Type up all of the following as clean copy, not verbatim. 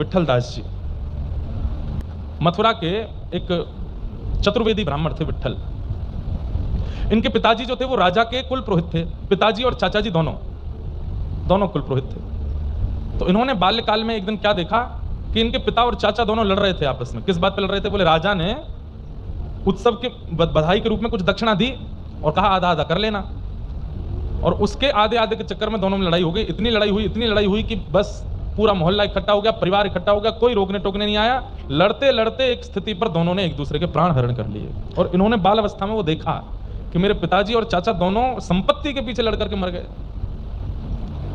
विठल दास जी मथुरा के एक चतुर्वेदी ब्राह्मण थे विठल। इनके पिताजी जो थे वो राजा के कुल पुरोहित थे। पिताजी और चाचा जी दोनों कुल पुरोहित थे। तो इन्होंने बाल्यकाल में एक दिन क्या देखा कि इनके पिता और चाचा दोनों लड़ रहे थे आपस में। किस बात पे लड़ रहे थे? बोले राजा ने उत्सव के बधाई के रूप में कुछ दक्षिणा दी और कहा आधा आधा कर लेना, और उसके आधे आधे के चक्कर में दोनों में लड़ाई हो गई। इतनी लड़ाई हुई कि बस पूरा मोहल्ला इकट्ठा हो गया, परिवार इकट्ठा हो गया, कोई रोकने टोकने नहीं आया। लड़ते लड़ते एक स्थिति पर दोनों ने एक दूसरे के प्राण हरण कर लिए। और इन्होंने बाल अवस्था में वो देखा कि मेरे पिताजी और चाचा दोनों संपत्ति के पीछे लड़ करके मर गए।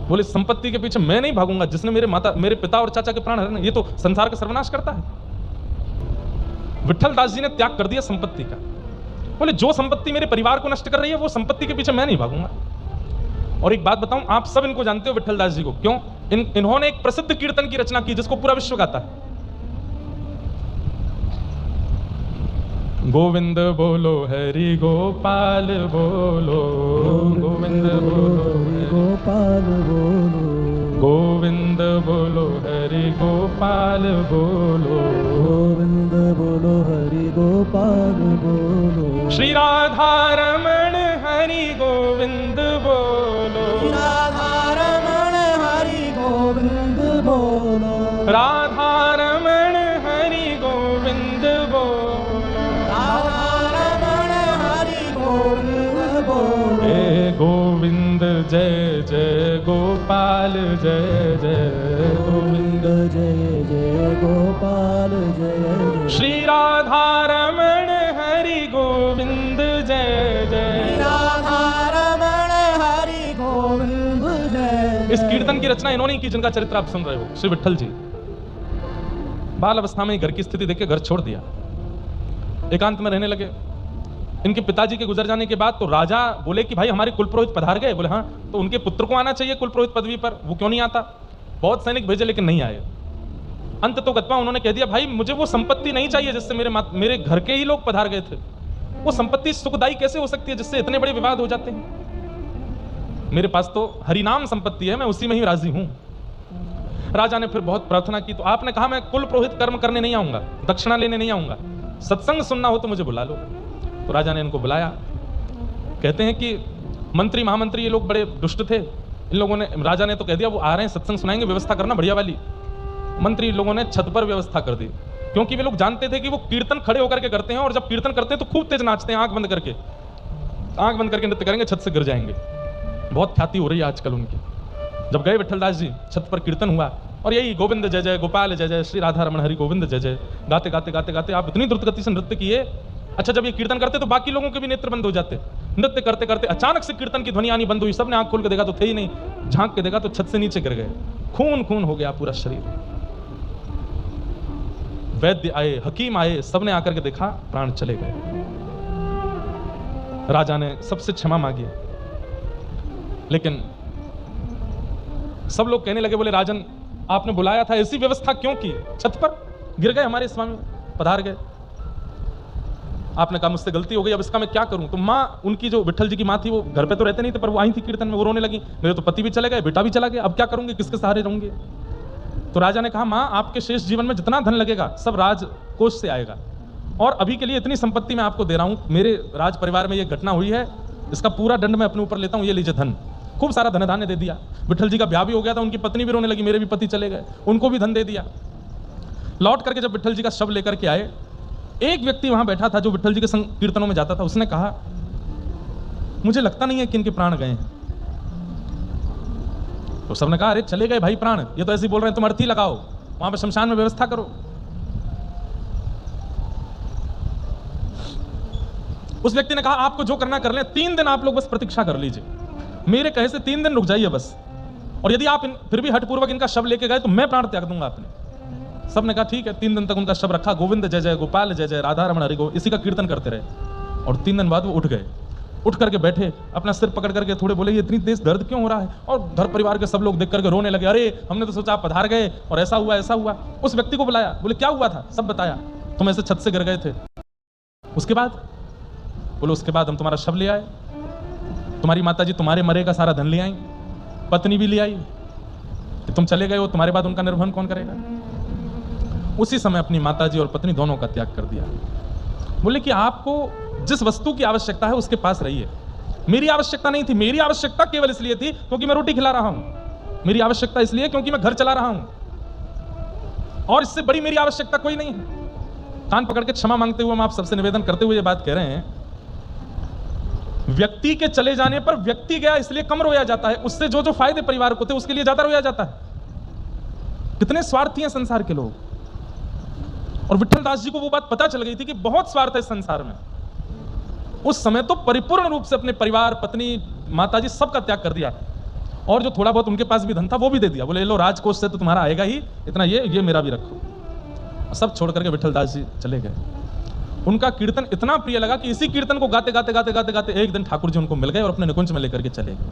बोले संपत्ति के पीछे मैं नहीं भागूंगा, जिसने मेरे पिता और चाचा के प्राण हरण, ये तो संसार का सर्वनाश करता है। विठल दास जी ने त्याग कर दिया संपत्ति का। बोले जो संपत्ति मेरे परिवार को नष्ट कर रही है वो संपत्ति के पीछे मैं नहीं भागूंगा। और एक बात बताऊं, आप सब इनको जानते हो विठल दास जी को। क्यों? इन्होंने एक प्रसिद्ध कीर्तन की रचना की जिसको पूरा विश्व गाता है। गोविंद बोलो हरि गोपाल बोलो, गोविंद बोलो हरि गोपाल बोलो, गोविंद बोलो हरि गोपाल बोलो, गोविंद बोलो हरि गोपाल बोलो। श्री राधा रमण हरि गोविंद बोलो, राधा रमण हरि गोविंद बोलो, राधा रमण हरि गोविंद बोलो, राधा रमण हरि गोविंद बोलो। हे गोविंद जय जय गोपाल जय जय गोविंद जय जय गोपाल जय जय। श्री राधा रमण हरि गोविंद जय जय, राधा रमण हरि गोविंद जय। इस कीर्तन की रचना इन्होंने की जिनका चरित्र आप सुन रहे हो, श्री विठल जी। बाल अवस्था में घर की स्थिति देख के घर छोड़ दिया, एकांत में रहने लगे। इनके पिताजी के गुजर जाने के बाद तो राजा बोले कि भाई हमारे कुल पुरोहित पधार गए। बोले हाँ, तो उनके पुत्र को आना चाहिए कुल पुरोहित पदवी पर, वो क्यों नहीं आता? बहुत सैनिक भेजे लेकिन नहीं आए। अंत तो गत्वा उन्होंने कह दिया भाई मुझे वो संपत्ति नहीं चाहिए जिससे मेरे घर के ही लोग पधार गए थे। वो संपत्ति सुखदायी कैसे हो सकती है जिससे इतने बड़े विवाद हो जाते हैं? मेरे पास तो हरिनाम संपत्ति है, मैं उसी में ही राजी हूं। राजा ने फिर बहुत प्रार्थना की तो आपने कहा मैं कुल पुरोहित कर्म करने नहीं आऊंगा, दक्षिणा लेने नहीं आऊंगा, सत्संग सुनना हो तो मुझे बुला लो। तो राजा ने इनको बुलाया। कहते हैं कि मंत्री महामंत्री ये लोग बड़े दुष्ट थे। इन लोगों ने, राजा ने तो कह दिया वो आ रहे हैं सत्संग सुनाएंगे, व्यवस्था करना बढ़िया वाली। मंत्री लोगों ने छत पर व्यवस्था कर दी, क्योंकि वे लोग जानते थे कि वो कीर्तन खड़े होकर के करते हैं, और जब कीर्तन करते हैं तो खूब तेज नाचते हैं, आंख बंद करके नृत्य करेंगे, छत से गिर जाएंगे। बहुत ख्याति हो रही है आजकल उनकी। जब गए विठल दास जी, छत पर कीर्तन हुआ और यही गोविंद जय जय गोपाल जय जय श्री राधा रमण हरि गोविंद जय जय गाते गाते गाते गाते आप इतनी द्रुत गति से नृत्य किए। अच्छा, जब ये कीर्तन करते तो बाकी लोगों के भी नेत्र बंद हो जाते। नृत्य करते करते अचानक से कीर्तन की ध्वनि आनी बंद हुई। सबने आंख खोल के देखा तो थे ही नहीं, झांक के देखा तो छत से नीचे गिर गए, खून खून हो गया पूरा शरीर। वैद्य आए, हकीम आए, सबने आकर के देखा प्राण चले गए। राजा ने सबसे क्षमा मांगी, लेकिन सब लोग कहने लगे, बोले राजन आपने बुलाया था, ऐसी व्यवस्था क्यों की? छत पर गिर गए हमारे स्वामी, पधार गए। आपने कहा मुझसे गलती हो गई, अब इसका मैं क्या करूं? तो माँ, उनकी जो विठल जी की माँ थी, वो घर पे तो रहते नहीं थे, पर वो आई थी कीर्तन में, वो रोने लगी, मेरे तो पति भी चले गए, बेटा भी चला गया, अब क्या करूंगी, किसके सहारे रहूंगी? तो राजा ने कहा माँ, आपके शेष जीवन में जितना धन लगेगा सब राजकोष से आएगा, और अभी के लिए इतनी संपत्ति मैं आपको दे रहा हूं, मेरे राज परिवार में ये घटना हुई है, इसका पूरा दंड मैं अपने ऊपर लेता हूं, ये लीजिए धन। खूब सारा धन धान्य दे दिया। विठल जी का ब्याह भी हो गया था, उनकी पत्नी भी रोने लगी, मेरे भी पति चले गए, उनको भी धन दे दिया। लौट करके जब विठल जी का शव लेकर के आए, एक व्यक्ति वहां बैठा था जो विठल जी के संग कीर्तनों में जाता था। उसने कहा मुझे लगता नहीं है कि इनके प्राण गए हैं। तो सबने कहा अरे चले गए भाई प्राण, ये तो ऐसे बोल रहे हैं, तुम अर्थी लगाओ, वहां पर शमशान में व्यवस्था करो। उस व्यक्ति ने कहा आपको जो करना कर लें, 3 दिन आप लोग बस प्रतीक्षा कर लीजिए, मेरे कहे से 3 दिन रुक जाइए बस, और यदि आप फिर भी हठपूर्वक इनका शव लेके गए तो मैं प्राण त्याग दूंगा अपने। सबने कहा ठीक है। 3 दिन तक उनका शव रखा, गोविंद जय जय गोपाल जय जय राधा रमण हरि गोविंद, इसी का कीर्तन करते रहे। और 3 दिन बाद वो उठ गए, उठ करके बैठे, अपना सिर पकड़ करके थोड़े बोले ये इतनी तेज दर्द क्यों हो रहा है? और घर परिवार के सब लोग देख करके रोने लगे, अरे हमने तो सोचा आप पधार गए और ऐसा हुआ ऐसा हुआ। उस व्यक्ति को बुलाया, बोले क्या हुआ था? सब बताया, तुम ऐसे छत से गिर गए थे। उसके बाद बोलो उसके बाद हम तुम्हारा शव ले आए, तुम्हारी माता जी तुम्हारे मरे का सारा धन ले आई, पत्नी भी ले आई, तुम चले गए हो, तुम्हारे बाद उनका निर्वहन कौन करेगा? उसी समय अपनी माताजी और पत्नी दोनों का त्याग कर दिया। बोले कि आपको जिस वस्तु की आवश्यकता है उसके पास रहिए, मेरी आवश्यकता नहीं थी। मेरी आवश्यकता केवल इसलिए थी क्योंकि मैं रोटी खिला रहा हूं, मेरी आवश्यकता इसलिए क्योंकि मैं घर चला रहा हूं, और इससे बड़ी मेरी आवश्यकता कोई नहीं है। कान पकड़ के क्षमा मांगते हुए हम आप सबसे निवेदन करते हुए ये बात कह रहे हैं, व्यक्ति के चले जाने पर व्यक्ति गया इसलिए कम रोया जाता है, उससे जो जो फायदे परिवार को थे उसके लिए ज्यादा रोया जाता है। कितने स्वार्थी हैं संसार के लोग। और विट्ठल दास जी को वो बात पता चल गई थी कि बहुत स्वार्थ है इस संसार में। उस समय तो परिपूर्ण रूप से अपने परिवार, पत्नी, माताजी सबका त्याग कर दिया, और जो थोड़ा बहुत उनके पास भी धन था वो भी दे दिया। बोले लो राजकोष से तो तुम्हारा आएगा ही इतना, ये मेरा भी रखो। सब छोड़ करके विट्ठल दास जी चले गए। उनका कीर्तन इतना प्रिय लगा कि इसी कीर्तन को गाते गाते गाते गाते गाते एक दिन ठाकुर जी उनको मिल गए और अपने निकुंज में लेकर के चले गए।